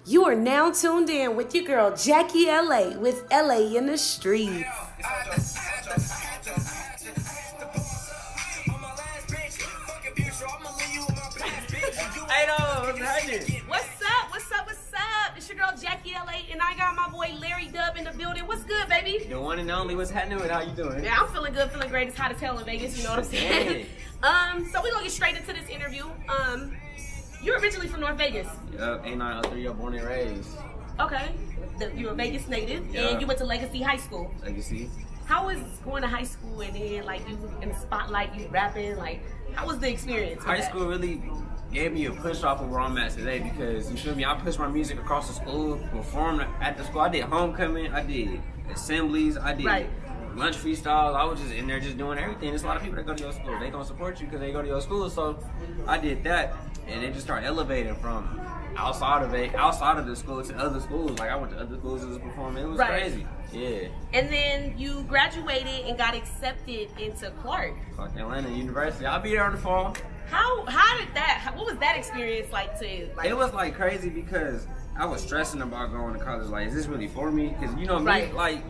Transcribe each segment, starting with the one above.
You are now tuned in with your girl Jackie LA with LA in the streets. What's up? What's up? What's up? It's your girl Jackie LA, and I got my boy Larry Dubb in the building. What's good, baby? The one and only. What's happening? How you doing? Yeah, I'm feeling good, feeling great. It's hot as hell in Vegas. You know what I'm saying? So we're gonna get straight into this interview. You're originally from North Vegas. Yup, 8903, you're born and raised. Okay. You're a Vegas native, and you went to Legacy High School. Legacy. How was going to high school and then like you in the spotlight, you rapping? Like, how was the experience? High school really gave me a push off of where I'm at today because, you feel me, I pushed my music across the school, performed at the school. I did homecoming, I did assemblies, I did lunch freestyles. I was just in there just doing everything. There's a lot of people that go to your school. They gonna support you because they go to your school. So I did that, and it just started elevating from outside of the school to other schools. Like I went to other schools as a performer. It was crazy. Yeah. And then you graduated and got accepted into Clark Atlanta University. I'll be there in the fall. How did that? What was that experience like to? Like, it was like crazy because I was stressing about going to college. Like, is this really for me? Because you know me, like,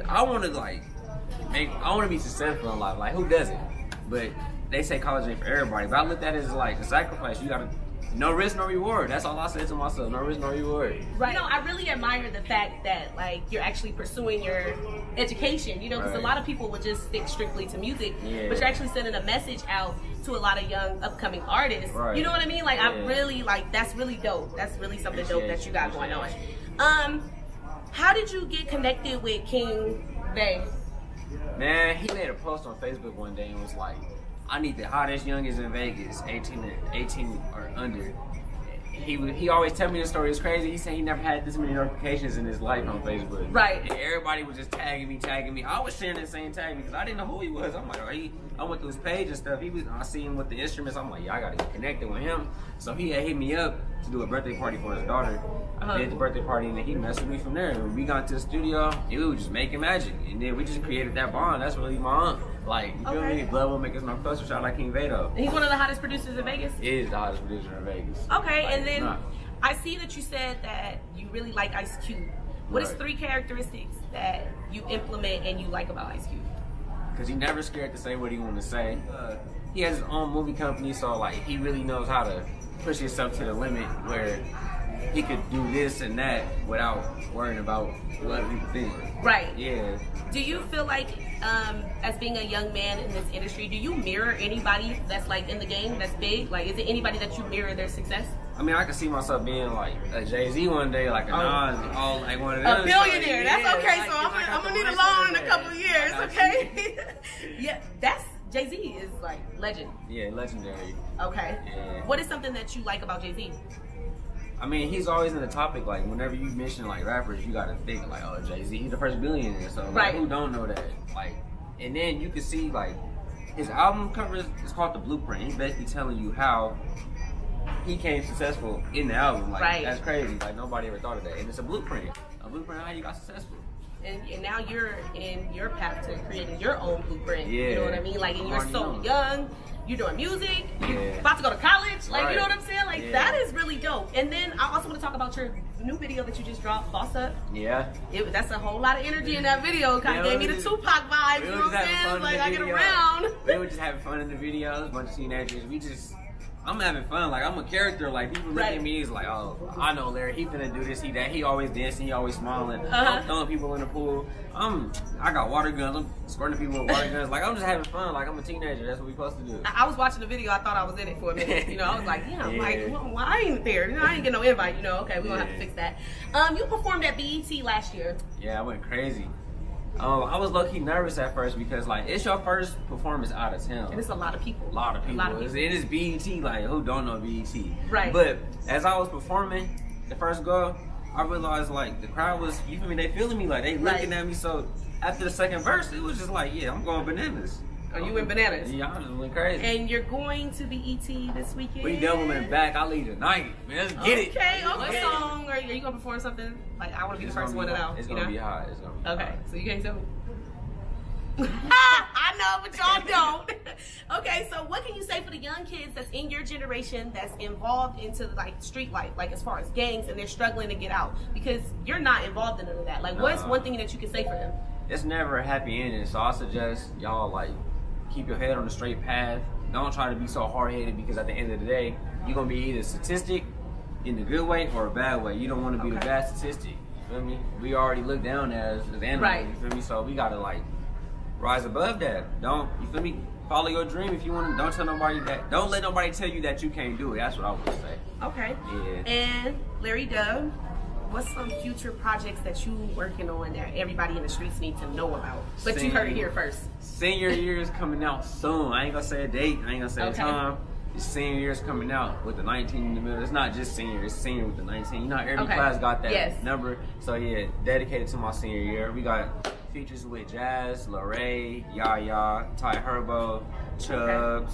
I want to be successful in life. Like, who doesn't? But they say college ain't for everybody. But I looked at it as like a sacrifice. You gotta. No risk, no reward. That's all I said to myself. No risk, no reward. Right. You know, I really admire the fact that, like, you're actually pursuing your education, you know, because a lot of people would just stick strictly to music, but you're actually sending a message out to a lot of young, upcoming artists. Right. You know what I mean? Like, I really, like, that's really dope. That's really something dope that you got going on. How did you get connected with King Bay? Man, he made a post on Facebook one day and was like, I need the hottest youngest in Vegas, 18 or under. He always tell me the story. It's crazy. He said he never had this many notifications in his life on Facebook. Right. And everybody was just tagging me. I was sharing the same tag because I didn't know who he was. I'm like, I went through his page and stuff. I seen him with the instruments. I'm like, yeah, I gotta get connected with him. So he had hit me up to do a birthday party for his daughter. I did the birthday party and then he messed with me from there. And when we got to the studio, we were just making magic. And then we just created that bond. That's really my aunt. Like, you feel me? Blood will make us no closer. Shout out like King Veto. He's one of the hottest producers in Vegas? He is the hottest producer in Vegas. Okay, like, and then I see that you said that you really like Ice Cube. What is 3 characteristics that you implement and you like about Ice Cube? Because he's never scared to say what he want to say. He has his own movie company, so like he really knows how to push himself to the limit where he could do this and that without worrying about what other people think. Right. Yeah. Do you feel like, as being a young man in this industry, do you mirror anybody that's like in the game that's big? Like, is it anybody that you mirror their success? I mean, I can see myself being like a Jay-Z one day, like a Nas, all like one of them. A billionaire. That's okay. Like, so I'm gonna need a loan in a couple of years. Okay. Yeah, that's Jay-Z is like legend. Yeah, legendary. Okay. Yeah. What is something that you like about Jay-Z? I mean, he's always in the topic. Like, whenever you mention like rappers, you gotta think like, oh, Jay-Z, he's the first billionaire. So like, who don't know that? Like, and then you can see like his album cover is called The Blueprint. He's basically telling you how he became successful in the album. Like, that's crazy. Like, nobody ever thought of that. And it's a blueprint of how you got successful. And now you're in your path to creating your own blueprint. Yeah. You know what I mean? Like, and you're so young. You're doing music. You're about to go to college. Like, you know what I'm saying? Like, that is really dope. And then I also want to talk about your new video that you just dropped, Boss Up. Yeah. That's a whole lot of energy in that video. Kind of gave me the Tupac vibes. You know what I'm saying? Like, I get around. We were just having fun in the videos. A bunch of teenagers. I'm having fun. Like, I'm a character. Like, people look at me as like, oh, I know Larry. He finna do this, he that. He always dancing. He always smiling. I'm throwing people in the pool. I got water guns. I'm squirting people with water guns. Like, I'm just having fun. Like, I'm a teenager. That's what we supposed to do. I was watching the video. I thought I was in it for a minute. You know, I was like, like, well, I ain't there. You know, I ain't get no invite. You know, okay, we're gonna have to fix that. You performed at B.E.T. last year. Yeah, I went crazy. I was low-key nervous at first because, like, it's your first performance out of town. And it's a lot of people. A lot of people. It is B.E.T. Like, who don't know B.E.T.? Right. But as I was performing the first go, I realized, like, the crowd was, you feel me, they feeling me. Like, they looking at me. So after the second verse, it was just like, yeah, I'm going bananas. Oh, you went bananas? Yeah, I just went crazy. And you're going to B.E.T. this weekend? We doubling back. I leave tonight. Man, let's get it. Okay. What song? Are you going to perform something? Like, I want to be the first one to know. It's going to be hot. It's going to be hot. So you can't tell me. I I know, but y'all don't. Okay, so what can you say for the young kids that's in your generation that's involved into like street life, like as far as gangs, and they're struggling to get out? Because you're not involved in none of that. Like, what's one thing that you can say for them? It's never a happy ending, so I suggest y'all like keep your head on the straight path. Don't try to be so hard-headed, because at the end of the day, you're gonna be either a statistic in the good way or a bad way. You don't want to be the bad statistic. You feel me? We already look down as animals. Right. You feel me? So we gotta like rise above that. Don't, you feel me? Follow your dream if you want to. Don't tell nobody that. Don't let nobody tell you that you can't do it. That's what I would say. Okay. Yeah. And Larry Dubb, what's some future projects that you working on that everybody in the streets need to know about? But you heard it here first. Senior year is coming out soon. I ain't gonna say a date. I ain't gonna say a time. Senior year is coming out with the 19 in the middle. It's not just senior, it's senior with the 19. You know, every class got that number. So yeah, dedicated to my senior year. We got features with Jazz, Larry, Yaya, Ty Herbo, Chubbs.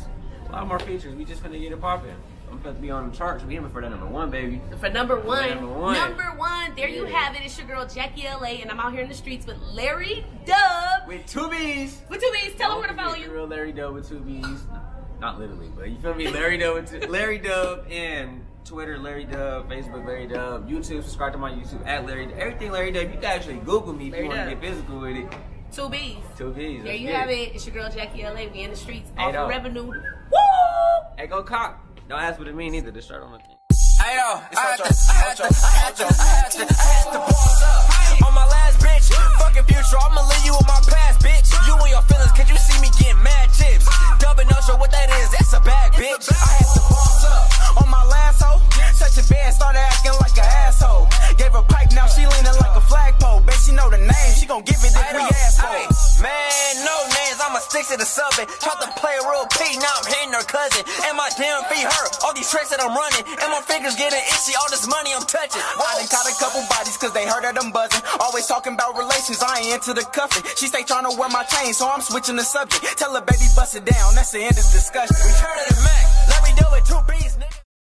A lot more features. We just finna get it popping. I'm supposed to be on the charts. We aiming for that #1, baby. For number one. Number one. There you have it. It's your girl Jackiie LA, and I'm out here in the streets with Larry Dubb. With 2 B's. With 2 B's. Tell them where to follow you. Real Larry Dubb with 2 B's. Not literally, but you feel me? Larry Dubb, Larry Dubb, and Twitter, Larry Dubb, Facebook, Larry Dubb, YouTube, subscribe to my YouTube, @Larry Dubb. Everything Larry Dubb. You can actually Google me if you want to get physical with it. 2 B's. 2 B's. There you have it. It's your girl Jackiie LA. We in the streets. Hey, off revenue. Woo! Hey, go cock. Don't ask what it mean either. The shirt on the thing. Hey yo, I had to boss up on my last bitch. Fucking future, I'ma leave you with my past, bitch. You and your feelings, cause you see me getting mad tips. Dubbing, not sure what that is, that's a bad bitch. I had to boss up on my last hoe. Such a band, started acting like an asshole. Gave her pipe, now she leaning like a flagpole. Bet she know the name, she gon' give it if we asshole. Man, no names, I'ma stick to the subbing. Tried to play a real P, now I'm hitting her cousin. And my damn feet hurt, all these tricks that I'm running. And my fingers getting itchy, all this money I'm touching. I done caught a couple bodies cause they heard that I'm buzzing. Always talking about relations, I ain't into the cuffing. She stay trying to wear my chain, so I'm switching the subject. Tell her baby bust it down, that's the end of the discussion. Return of the Mac, let me do it, 2 B's, nigga.